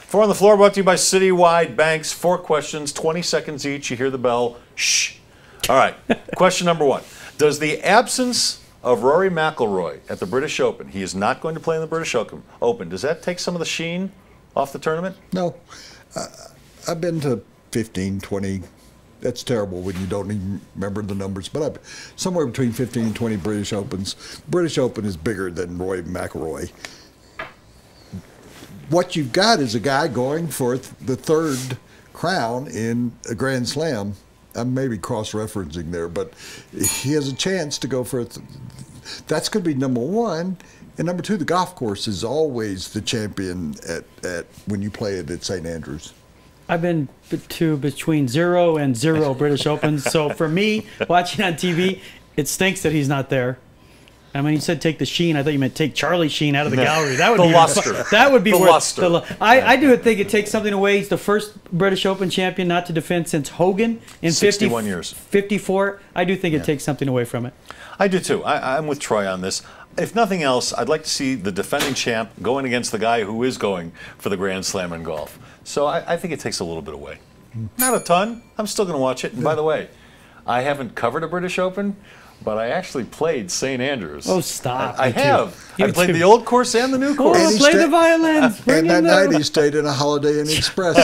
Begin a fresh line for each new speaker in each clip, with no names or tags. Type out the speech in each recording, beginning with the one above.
Four on the floor, brought to you by Citywide Banks. 4 questions, 20 seconds each. You hear the bell. Shh. All right. Question number 1. Does the absence of Rory McIlroy at the British Open, he is not going to play in the British Open, does that take some of the sheen off the tournament?
No. I've been to 15, 20. That's terrible when you don't even remember the numbers. But somewhere between 15 and 20 British Opens. British Open is bigger than Rory McIlroy. What you've got is a guy going for the 3rd crown in a Grand Slam. I'm maybe cross-referencing there, but he has a chance to go for it. That's going to be number 1. And number 2, the golf course is always the champion at when you play it at St. Andrews.
I've been to between 0 and 0 British Opens. So for me, watching on TV, it stinks that he's not there. I mean, you said take the sheen. I thought you meant take Charlie Sheen out of the gallery. That would be
luster.
That would be
the
worth
luster.
I do think it takes something away. He's the first British Open champion not to defend since Hogan in
61 years.
54. I do think it takes something away from it.
I do too. I'm with Troy on this. If nothing else, I'd like to see the defending champ going against the guy who is going for the Grand Slam in golf. So I think it takes a little bit away. Not a ton. I'm still going to watch it. And by the way, I haven't covered a British Open, but I actually played St. Andrews.
Oh, stop.
I have. I played the old course and the new course.
Oh, play the violins.
And that night he stayed in a Holiday Inn Express.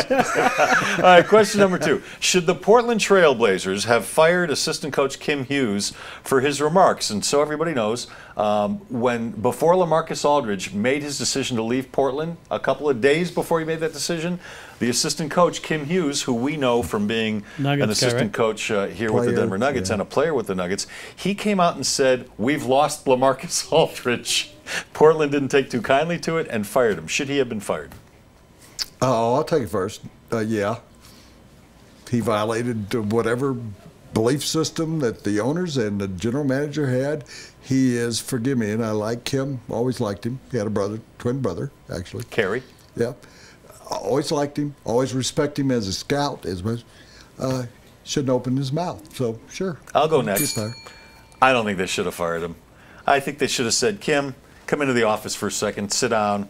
All right, question number 2. Should the Portland Trail Blazers have fired assistant coach Kim Hughes for his remarks? And so everybody knows, before LaMarcus Aldridge made his decision to leave Portland, a couple of days before he made that decision, the assistant coach, Kim Hughes, who we know from being an assistant coach here with the Denver Nuggets and a player with the Nuggets, he came out and said, we've lost LaMarcus Aldridge. Portland didn't take too kindly to it and fired him. Should he have been fired?
Oh, I'll take it first. Yeah. He violated whatever belief system that the owners and the general manager had. He is, forgive me, and I like Kim, always liked him. He had a brother, twin brother, actually.
Kerry.
Yeah. Always liked him, always respect him as a scout. Shouldn't open his mouth, so sure.
I'll go next. I don't think they should have fired him. I think they should have said, Kim, come into the office for a second, sit down,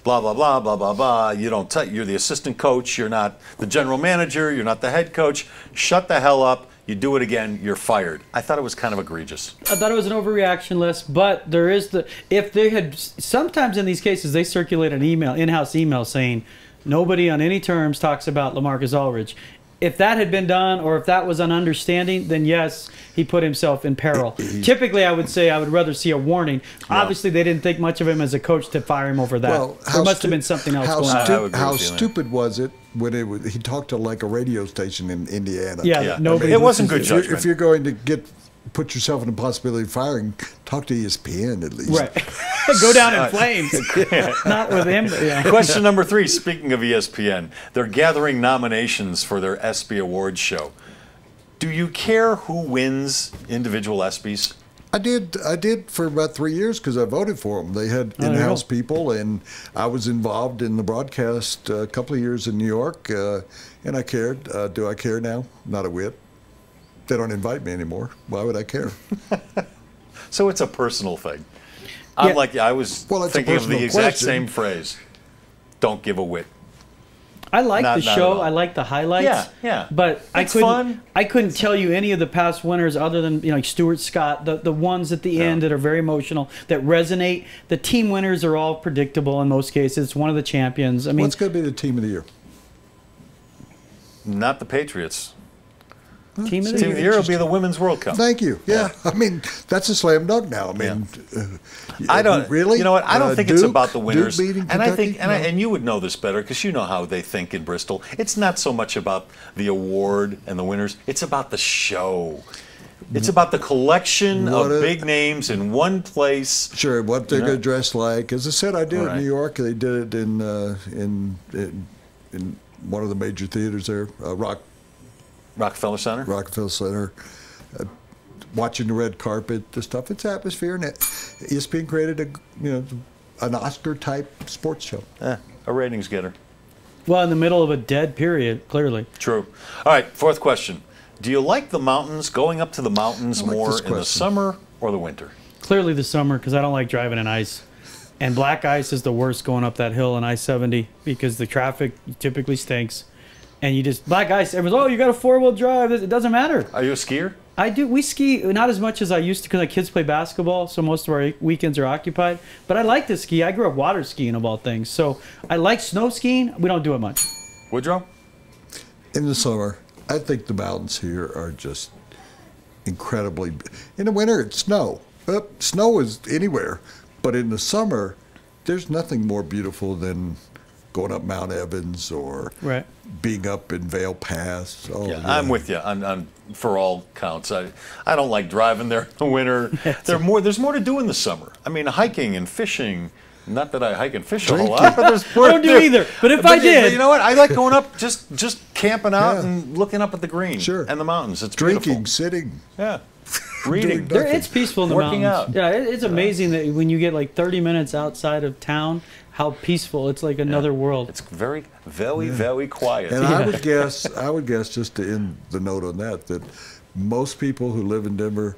blah, blah, blah, blah, blah, blah. You're the assistant coach. You're not the general manager. You're not the head coach. Shut the hell up. You do it again, you're fired. I thought it was kind of egregious.
I thought it was an overreaction list, but there is sometimes in these cases they circulate an email, in-house email saying nobody on any terms talks about LaMarcus Aldridge. If that had been done, or if that was an understanding, then yes, he put himself in peril. Typically, I would say I would rather see a warning. Yeah. Obviously, they didn't think much of him as a coach to fire him over that. Well, there must have been something else going on.
How stupid was it when he talked to like a radio station in Indiana?
Yeah. Nobody.
It wasn't good judgment.
If you're going to put yourself in the possibility of firing, talk to ESPN at least.
Right. Go down in flames. Not with him. But yeah.
Question number 3, speaking of ESPN, they're gathering nominations for their ESPY Awards show. Do you care who wins individual ESPYs?
I did for about 3 years because I voted for them. They had in-house people, and I was involved in the broadcast a couple of years in New York, and I cared. Do I care now? Not a whit. They don't invite me anymore. Why would I care?
So it's a personal thing. I was thinking of the exact same phrase. Don't give a whit.
I like the show. I like the highlights.
Yeah.
But I couldn't tell you any of the past winners other than like Stuart Scott, the ones at the end that are very emotional, that resonate. The team winners are all predictable in most cases. It's one of the champions. I mean,
what's going to be the team of the year?
Not the Patriots.
Team of
the year will be the Women's World Cup.
Thank you. Yeah. I mean, that's a slam dunk now. I mean,
I don't really. You know what? I don't think it's about the winners.
And
I think, and you would know this better because you know how they think in Bristol. It's not so much about the award and the winners. It's about the show. It's about the collection of big names in one place.
Sure, what they're going to dress like. As I said, I did it in New York. They did it in one of the major theaters there,
Rockefeller Center?
Rockefeller Center. Watching the red carpet, the stuff, it's atmosphere, and ESPN created an Oscar-type sports show.
A ratings getter.
Well, in the middle of a dead period, clearly.
True. All right, 4th question. Do you like the mountains, going up to the mountains more in the summer or the winter?
Clearly the summer, because I don't like driving in ice. And black ice is the worst going up that hill on I-70 because the traffic typically stinks. And you just, black ice, everyone's, oh, you got a 4-wheel drive. It doesn't matter.
Are you a skier?
I do. We ski not as much as I used to because my kids play basketball, so most of our weekends are occupied. But I like to ski. I grew up water skiing of all things. So I like snow skiing. We don't do it much.
Woodrow?
In the summer, I think the mountains here are just incredibly. In the winter, it's snow. Snow is anywhere. But in the summer, there's nothing more beautiful than going up Mount Evans or being up in Vail Pass. Oh,
yeah, I'm with you on for all counts. I don't like driving there in the winter. There's more to do in the summer. I mean, hiking and fishing. Not that I hike and fish a whole lot, but there's more
I don't do either. But if I did,
but you know what? I like going up, just camping out and looking up at the green and the mountains. It's
drinking,
beautiful.
sitting,
reading.
It's peaceful in the
Working
mountains.
out.
Yeah, it's amazing that when you get like 30 minutes outside of town, how peaceful. It's like another world.
It's very, very quiet.
And I would guess just to end the note on that most people who live in Denver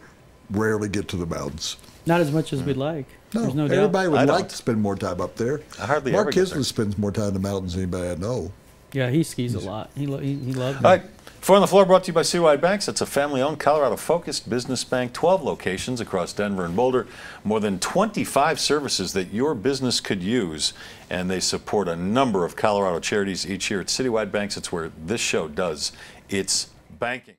rarely get to the mountains.
Not as much as we'd like.
No,
There's no doubt.
everybody would like to spend more time up there.
I hardly
Mark
ever get there.
Kisley spends more time in the mountains than anybody I know.
Yeah, he skis a lot. He loves it.
All right. Four on the Floor brought to you by Seawide Banks. It's a family-owned, Colorado-focused business bank, 12 locations across Denver and Boulder, more than 25 services that your business could use, and they support a number of Colorado charities each year. At Citywide Banks, it's where this show does its banking.